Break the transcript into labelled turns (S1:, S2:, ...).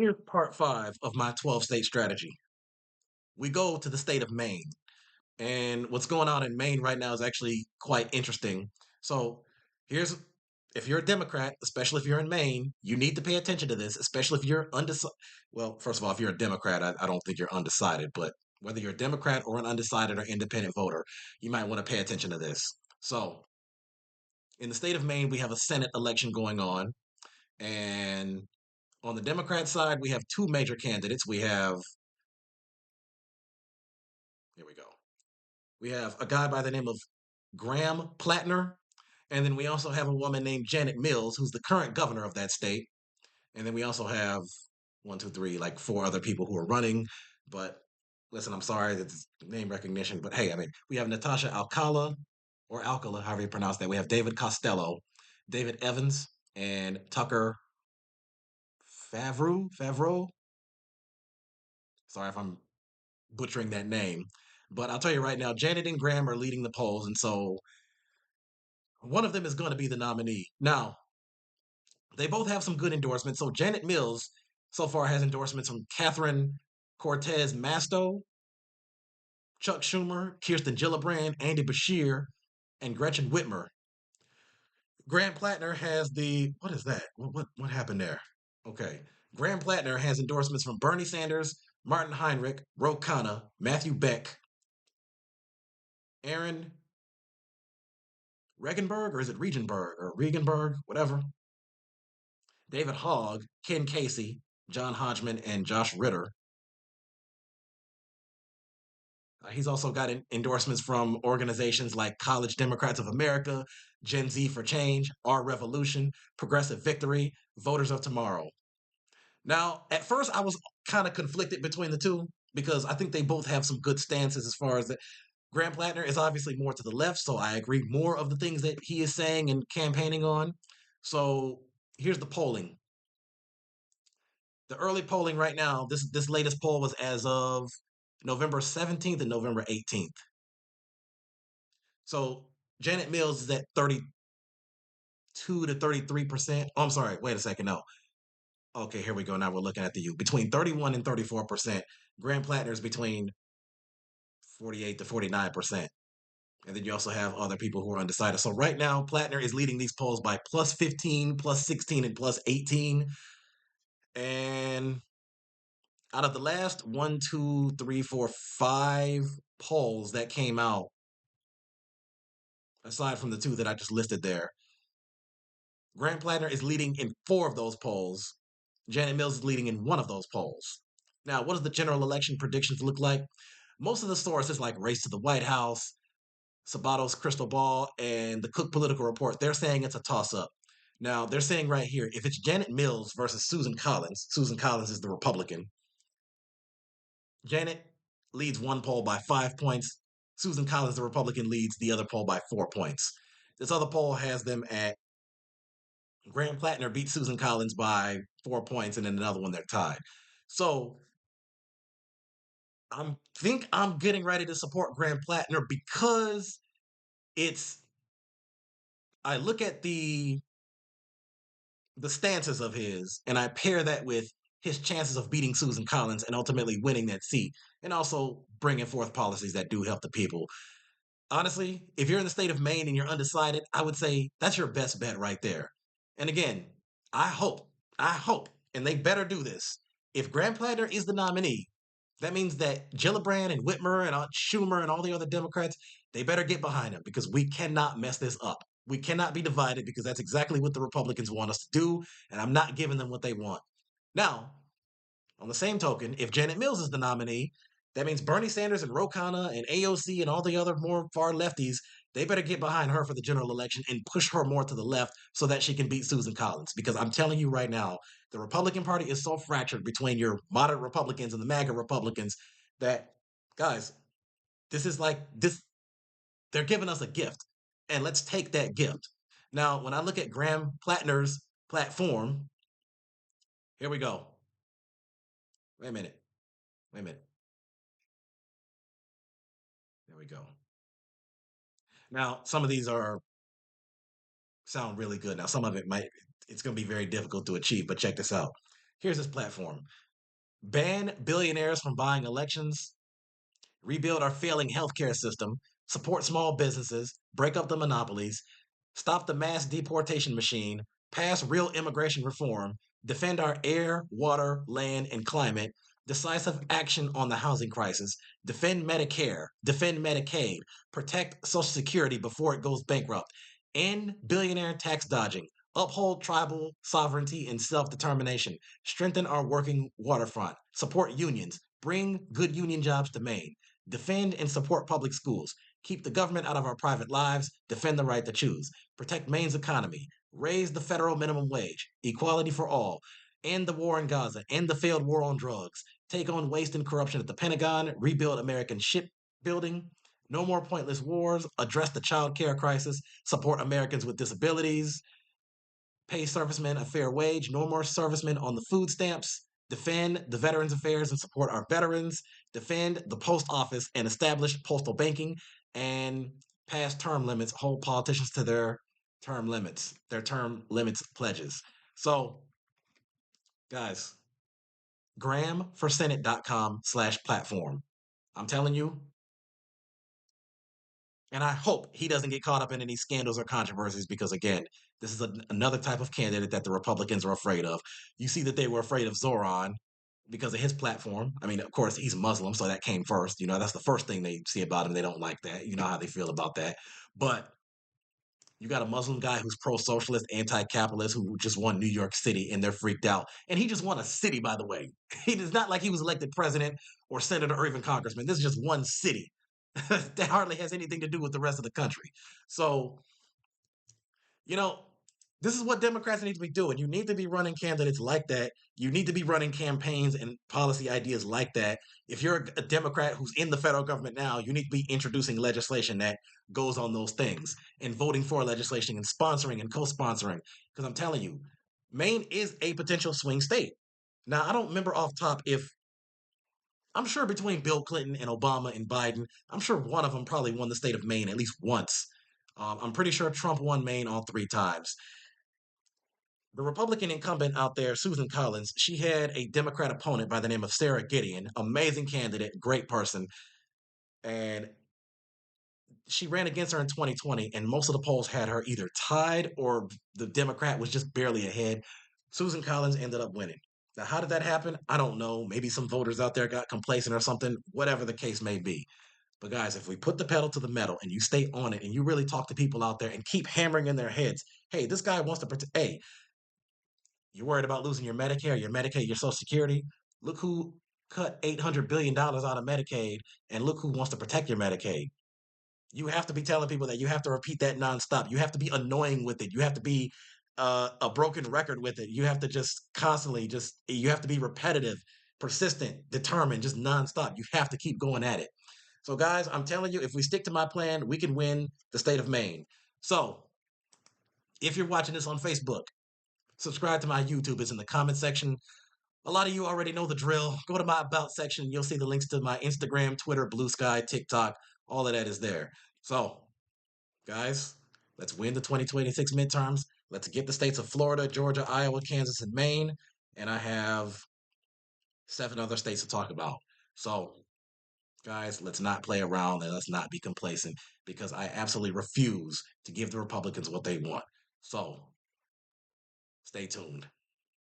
S1: Here's part five of my 12 state strategy. We go to the state of Maine. And what's going on in Maine right now is actually quite interesting. So here's if you're a Democrat, especially if you're in Maine, you need to pay attention to this, especially if you're undecided. Well, first of all, if you're a Democrat, I don't think you're undecided, but whether you're a Democrat or an undecided or independent voter, you might want to pay attention to this. So in the state of Maine, we have a Senate election going on. And on the Democrat side, we have two major candidates. Here we go. We have a guy by the name of Graham Plattner. And then we also have a woman named Janet Mills, who's the current governor of that state. And then we also have one, two, three, like four other people who are running. But listen, I'm sorry that's name recognition. But hey, I mean, we have Natasha Alcala or Alcala, however you pronounce that. We have David Costello, David Evans, and Tucker Favreau. Sorry if I'm butchering that name. But I'll tell you right now, Janet and Graham are leading the polls. And so one of them is going to be the nominee. Now, they both have some good endorsements. So Janet Mills so far has endorsements from Catherine Cortez Masto, Chuck Schumer, Kirsten Gillibrand, Andy Bashir, and Gretchen Whitmer. Graham Plattner has the what is that? What happened there? Okay. Graham Plattner has endorsements from Bernie Sanders, Martin Heinrich, Ro Khanna, Matthew Beck, Aaron Regenberg, or is it Regenberg or Regenberg, whatever. David Hogg, Ken Casey, John Hodgman, and Josh Ritter. He's also got endorsements from organizations like College Democrats of America, Gen Z for Change, Our Revolution, Progressive Victory, Voters of Tomorrow. Now, at first, I was kind of conflicted between the two because I think they both have some good stances as far as that. Graham Plattner is obviously more to the left, so I agree more of the things that he is saying and campaigning on. So here's the polling. The early polling right now, this latest poll was as of November 17th and November 18th. So Janet Mills is at 32 to 33%. Oh, I'm sorry. Wait a second. No. Okay, here we go. Now we're looking at the U. Between 31 and 34%. Graham Plattner is between 48 to 49%. And then you also have other people who are undecided. So right now, Plattner is leading these polls by plus 15, plus 16, and plus 18. And out of the last one, two, three, four, five polls that came out, aside from the two that I just listed there, Graham Plattner is leading in four of those polls. Janet Mills is leading in one of those polls. Now, what does the general election predictions look like? Most of the sources like Race to the White House, Sabato's Crystal Ball, and the Cook Political Report, they're saying it's a toss-up. Now, they're saying right here, if it's Janet Mills versus Susan Collins is the Republican. Janet leads one poll by 5 points. Susan Collins, the Republican, leads the other poll by 4 points. This other poll has them at Graham Plattner beat Susan Collins by 4 points, and then another one they're tied. So I think I'm getting ready to support Graham Plattner because it's. I look at the stances of his, and I pair that with his chances of beating Susan Collins and ultimately winning that seat, and also bringing forth policies that do help the people. Honestly, if you're in the state of Maine and you're undecided, I would say that's your best bet right there. And again, I hope, and they better do this. If Graham Platter is the nominee, that means that Gillibrand and Whitmer and Schumer and all the other Democrats, they better get behind him because we cannot mess this up. We cannot be divided because that's exactly what the Republicans want us to do, and I'm not giving them what they want. Now, on the same token, if Janet Mills is the nominee, that means Bernie Sanders and Ro Khanna and AOC and all the other more far lefties, they better get behind her for the general election and push her more to the left so that she can beat Susan Collins. Because I'm telling you right now, the Republican Party is so fractured between your moderate Republicans and the MAGA Republicans that, guys, this is like this. They're giving us a gift, and let's take that gift. Now, when I look at Graham Plattner's platform, here we go. Wait a minute. Wait a minute. There we go. Now, some of these are sound really good. Now, some of it might it's going to be very difficult to achieve, but check this out. Here's his platform: ban billionaires from buying elections, rebuild our failing healthcare system, support small businesses, break up the monopolies, stop the mass deportation machine, pass real immigration reform, defend our air, water, land, and climate, decisive action on the housing crisis, defend Medicare, defend Medicaid, protect Social Security before it goes bankrupt, end billionaire tax dodging, uphold tribal sovereignty and self determination, strengthen our working waterfront, support unions, bring good union jobs to Maine, defend and support public schools, keep the government out of our private lives, defend the right to choose, protect Maine's economy, raise the federal minimum wage, equality for all, end the war in Gaza, end the failed war on drugs, take on waste and corruption at the Pentagon, rebuild American shipbuilding, no more pointless wars, address the child care crisis, support Americans with disabilities, pay servicemen a fair wage, no more servicemen on the food stamps, defend the Veterans Affairs and support our veterans, defend the post office and establish postal banking, and pass term limits, hold politicians to their term limits pledges. So, guys, grahamforsenate.com/platform. I'm telling you, and I hope he doesn't get caught up in any scandals or controversies because, again, this is another type of candidate that the Republicans are afraid of. You see that they were afraid of Zoran because of his platform. I mean, of course, he's Muslim, so that came first. You know, that's the first thing they see about him. They don't like that. You know how they feel about that. But you got a Muslim guy who's pro-socialist, anti-capitalist, who just won New York City, and they're freaked out. And he just won a city, by the way. It's not like he was elected president or senator or even congressman. This is just one city that hardly has anything to do with the rest of the country. So, you know, this is what Democrats need to be doing. You need to be running candidates like that. You need to be running campaigns and policy ideas like that. If you're a Democrat who's in the federal government now, you need to be introducing legislation that goes on those things and voting for legislation and sponsoring and co sponsoring. Because I'm telling you, Maine is a potential swing state. Now, I don't remember off top if I'm sure between Bill Clinton and Obama and Biden, I'm sure one of them probably won the state of Maine at least once. I'm pretty sure Trump won Maine all three times. The Republican incumbent out there, Susan Collins, she had a Democrat opponent by the name of Sarah Gideon, amazing candidate, great person. And she ran against her in 2020, and most of the polls had her either tied or the Democrat was just barely ahead. Susan Collins ended up winning. Now, how did that happen? I don't know. Maybe some voters out there got complacent or something, whatever the case may be. But guys, if we put the pedal to the metal and you stay on it and you really talk to people out there and keep hammering in their heads, hey, this guy wants to protect, hey, you're worried about losing your Medicare, your Medicaid, your Social Security. Look who cut $800 billion out of Medicaid, and look who wants to protect your Medicaid. You have to be telling people that. You have to repeat that nonstop. You have to be annoying with it. You have to be a broken record with it. You have to just constantly you have to be repetitive, persistent, determined, just nonstop. You have to keep going at it. So, guys, I'm telling you, if we stick to my plan, we can win the state of Maine. So, if you're watching this on Facebook, subscribe to my YouTube. It's in the comment section. A lot of you already know the drill. Go to my About section. You'll see the links to my Instagram, Twitter, Blue Sky, TikTok. All of that is there. So, guys, let's win the 2026 midterms. Let's get the states of Florida, Georgia, Iowa, Kansas, and Maine. And I have 7 other states to talk about. So, guys, let's not play around and let's not be complacent because I absolutely refuse to give the Republicans what they want. So, stay tuned.